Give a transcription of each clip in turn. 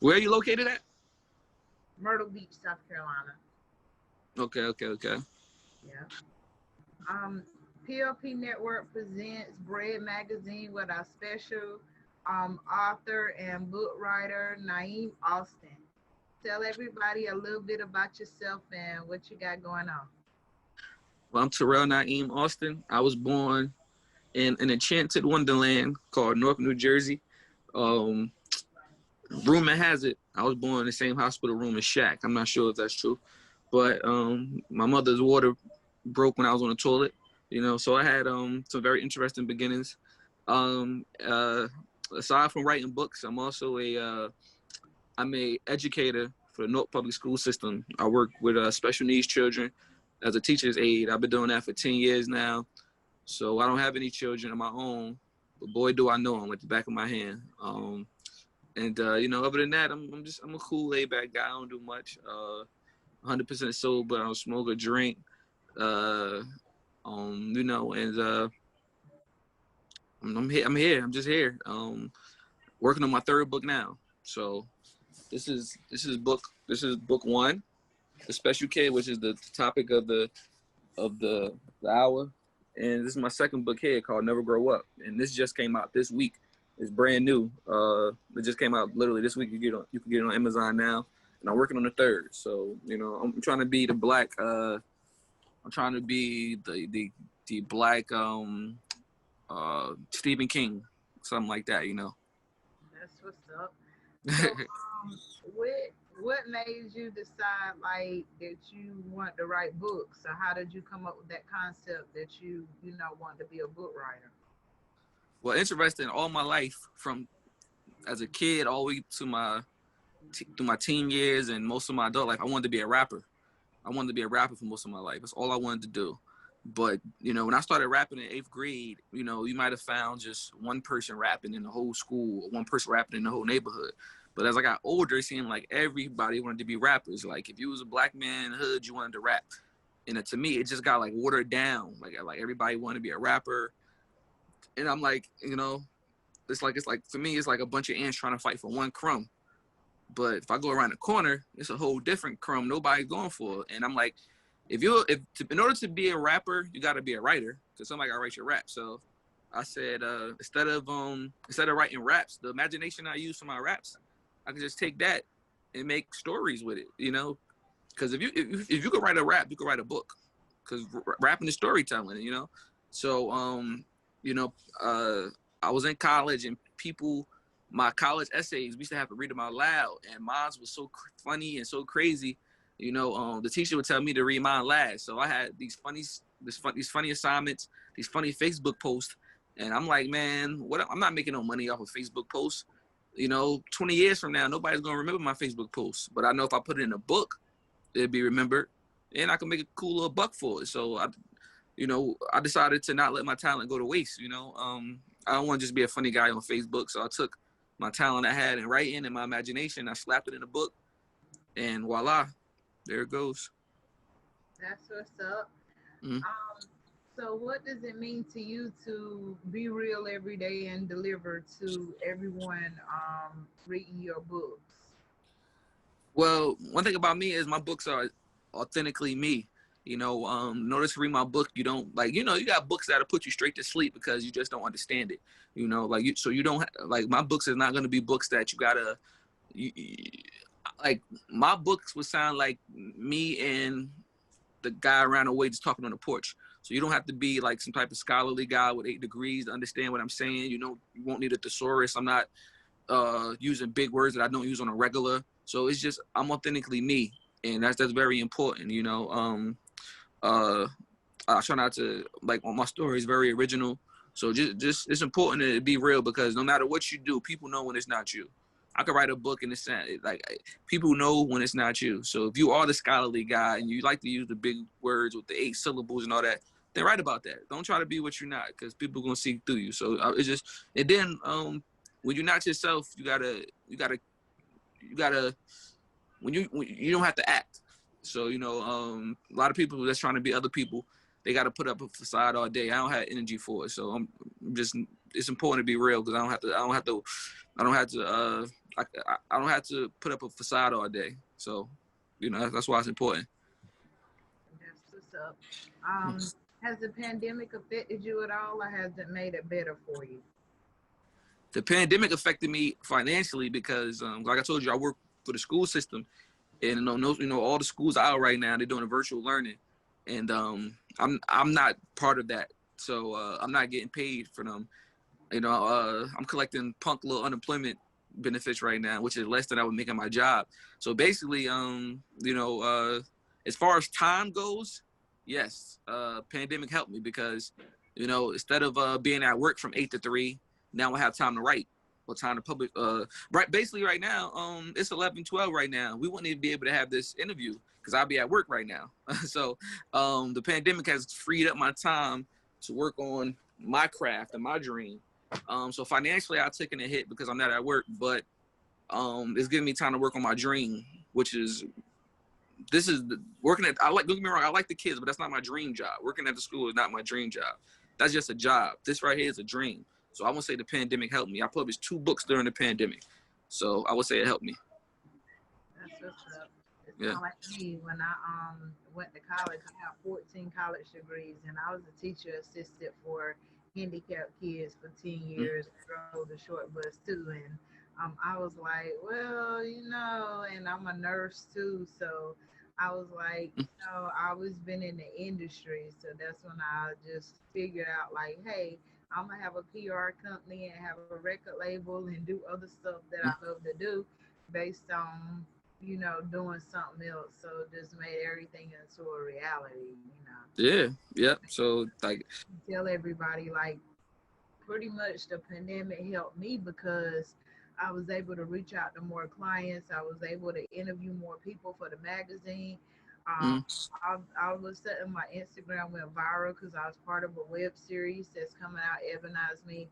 Where are you located at? Myrtle Beach, South Carolina. Okay. Yeah. Um, PLP Network presents Bread Magazine with our special author and book writer, Naim Austin. Tell everybody a little bit about yourself and what you got going on. Well, I'm Naim Austin. I was born in an enchanted wonderland called North New Jersey. Um, Rumor has it I was born in the same hospital room as Shaq. I'm not sure if that's true, but my mother's water broke when I was on the toilet. So I had some very interesting beginnings. Um, uh, Aside from writing books, I'm a educator for the North Public School System. I work with special needs children as a teacher's aide. I've been doing that for 10 years now. So I don't have any children of my own, but boy, do I know them at the back of my hand. Other than that, I'm a cool, laid back guy. I don't do much. 100% sober. I don't smoke or drink. Uh, you know, and I'm here. I'm here. I'm just here. Working on my third book now. So this is book one, the special kid, which is the topic of the hour, and this is my second book here called Never Grow Up, and this just came out this week. It's brand new. It just came out literally this week. You can get it on Amazon now, and I'm working on the third. So I'm trying to be the black. I'm trying to be the black Stephen King, something like that. That's what's up. So, what made you decide like that you want to write books? So how did you come up with that concept that you want to be a book writer? Well, interesting. All my life, from as a kid all the way through my teen years and most of my adult life, I wanted to be a rapper. I wanted to be a rapper for most of my life. That's all I wanted to do. But, when I started rapping in 8th grade, you might have found just one person rapping in the whole school or one person rapping in the whole neighborhood. But as I got older, it seemed like everybody wanted to be rappers. Like if you was a black man in the hood, you wanted to rap. And to me, it just got like watered down. Like everybody wanted to be a rapper. And I'm like, it's like for me, it's like a bunch of ants trying to fight for one crumb. But if I go around the corner, it's a whole different crumb nobody's going for. And I'm like, in order to be a rapper, you got to be a writer, because somebody got to write your rap. So I said, instead of writing raps, the imagination I use for my raps, I can just take that and make stories with it. Because if you could write a rap, you could write a book, because rapping is storytelling. So I was in college, and my college essays, we used to have to read them out loud, and mine was so funny and so crazy. The teacher would tell me to read mine last. So I had these funny assignments, these funny Facebook posts, and I'm like, man, I'm not making no money off of Facebook posts. 20 years from now, nobody's gonna remember my Facebook posts, but I know if I put it in a book, it'd be remembered, and I can make a cool little buck for it. So I decided to not let my talent go to waste. I don't want to just be a funny guy on Facebook. So I took my talent I had in writing and my imagination, I slapped it in a book, and voila, there it goes. That's what's up. Mm-hmm. So what does it mean to you to be real every day and deliver to everyone reading your books? Well, one thing about me is my books are authentically me. In order to read my book, you don't you got books that'll put you straight to sleep because you just don't understand it. So you don't my books is not going to be books that you gotta, my books would sound like me and the guy around the way just talking on the porch. So you don't have to be like some type of scholarly guy with 8 degrees to understand what I'm saying. You won't need a thesaurus. I'm not using big words that I don't use on a regular. So it's just, I'm authentically me. And that's very important. I try not to, my story is very original. So just it's important to be real, because no matter what you do, people know when it's not you. I could write a book and it's people know when it's not you. So if you are the scholarly guy and you like to use the big words with the 8 syllables and all that, then write about that. Don't try to be what you're not, because people are gonna see through you. So it's just, and then when you're not yourself, you gotta when you don't have to act. So a lot of people that's trying to be other people, they got to put up a facade all day. I don't have energy for it, so I'm just it's important to be real because I don't have to put up a facade all day. So, that's why it's important. That's what's up. Has the pandemic affected you at all, or has it made it better for you? The pandemic affected me financially because, like I told you, I work for the school system, and all the schools are out right now. They're doing a virtual learning, and I'm not part of that, so I'm not getting paid for them. I'm collecting punk little unemployment benefits right now, which is less than I would make at my job. So basically, as far as time goes, yes, pandemic helped me because, instead of being at work from 8 to 3, now I have time to write or time to publish. Right, basically right now, it's 11:12 right now. We wouldn't even be able to have this interview because I'll be at work right now. So the pandemic has freed up my time to work on my craft and my dream. So financially, I've taken a hit because I'm not at work, but it's giving me time to work on my dream, which is working at. Don't get me wrong, I like the kids, but that's not my dream job. Working at the school is not my dream job. That's just a job. This right here is a dream. So I won't say the pandemic helped me. I published 2 books during the pandemic, so I would say it helped me. That's what's up. It's Yeah. kind of like me when I went to college. I have 14 college degrees, and I was a teacher assistant for handicapped kids for 10 Mm-hmm. years. Drove the short bus too, and I was like, well, and I'm a nurse too, so I was like, I always been in the industry, so that's when I just figured out like, hey, I'm gonna have a PR company and have a record label and do other stuff that I love to do based on doing something else. So just made everything into a reality. Yeah. Yeah. So like. Tell everybody like pretty much the pandemic helped me because I was able to reach out to more clients. I was able to interview more people for the magazine. Um, Mm, I was setting my Instagram went viral because I was part of a web series that's coming out, Ebonize Me.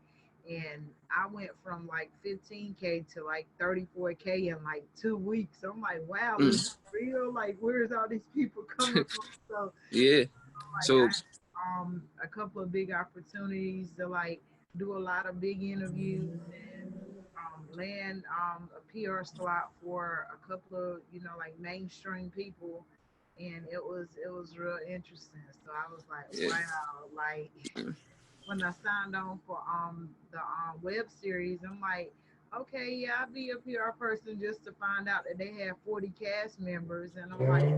And I went from like 15K to like 34K in like 2 weeks. I'm like, wow, mm. is it real? Like, where's all these people coming from? So Yeah. like I So. had a couple of big opportunities to like do a lot of big interviews and land a PR slot for a couple of like mainstream people, and it was real interesting. So I was like, Yeah. wow, like when I signed on for the web series, I'm like, okay, yeah, I'll be a PR person just to find out that they have 40 cast members, and I'm like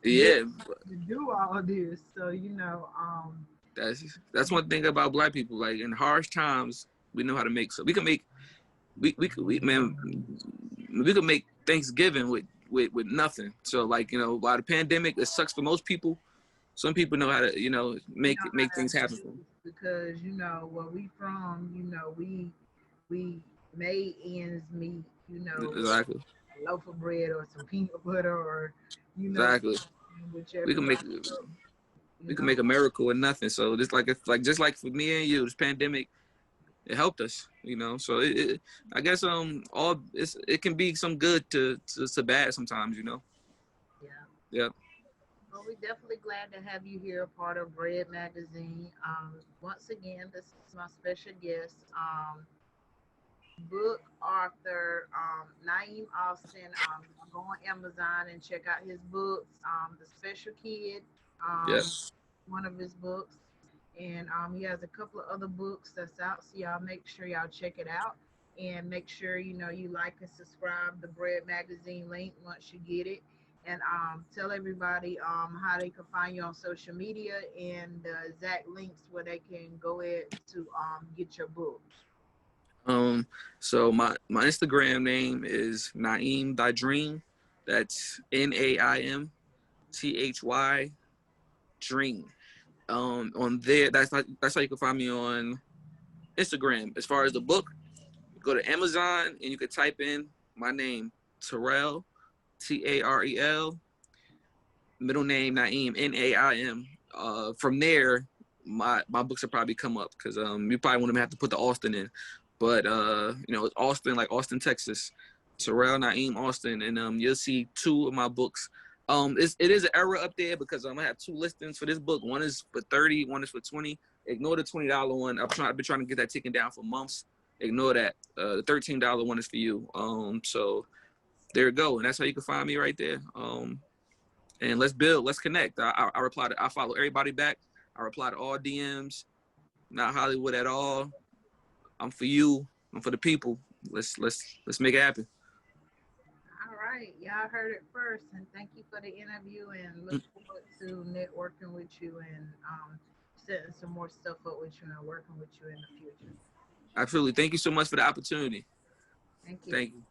Yeah. to do all this. So That's one thing about Black people. Like in harsh times, we know how to make. So we can make. We could make Thanksgiving with nothing. So like while the pandemic, it sucks for most people. Some people know how to we make know make how to things happen for them. because where we from, we made ends meet, Exactly. a loaf of bread or some peanut butter or Exactly. We whichever can way, make you we can know. make a miracle with nothing. So just like for me and you, this pandemic, it helped us. So I guess it can be some good to bad sometimes. Yeah. Yeah. Well, we're definitely glad to have you here, part of Bread Magazine. Once again, this is my special guest, book author Naim Austin. Go on Amazon and check out his books. The Special Kid, Yeah. one of his books, and he has a couple of other books that's out. So y'all make sure y'all check it out, and make sure you like and subscribe the Bread Magazine link once you get it. And tell everybody how they can find you on social media and the exact links where they can go ahead to get your book. Um. So my Instagram name is Naim Thy Dream. That's NAIMTHY Dream. On there, that's how you can find me on Instagram. As far as the book, go to Amazon and you can type in my name, Terrell, TAREL, middle name Naim, NAIM. From there, my books will probably come up because you probably wouldn't have to put the Austin in, but it's Austin, like Austin, Texas. Terrell Naim Austin, and you'll see 2 of my books. It is an error up there because I have 2 listings for this book. One is for 30, one is for 20. Ignore the $20 one. I've been trying to get that taken down for months. Ignore that. The $13 one is for you. So there you go, and that's how you can find me right there. And let's build, let's connect. I reply to, I follow everybody back. I reply to all DMs. Not Hollywood at all. I'm for you. I'm for the people. Let's make it happen. All right, y'all heard it first, and thank you for the interview. And look forward to networking with you and setting some more stuff up with you and working with you in the future. Absolutely. Thank you so much for the opportunity. Thank you. Thank you.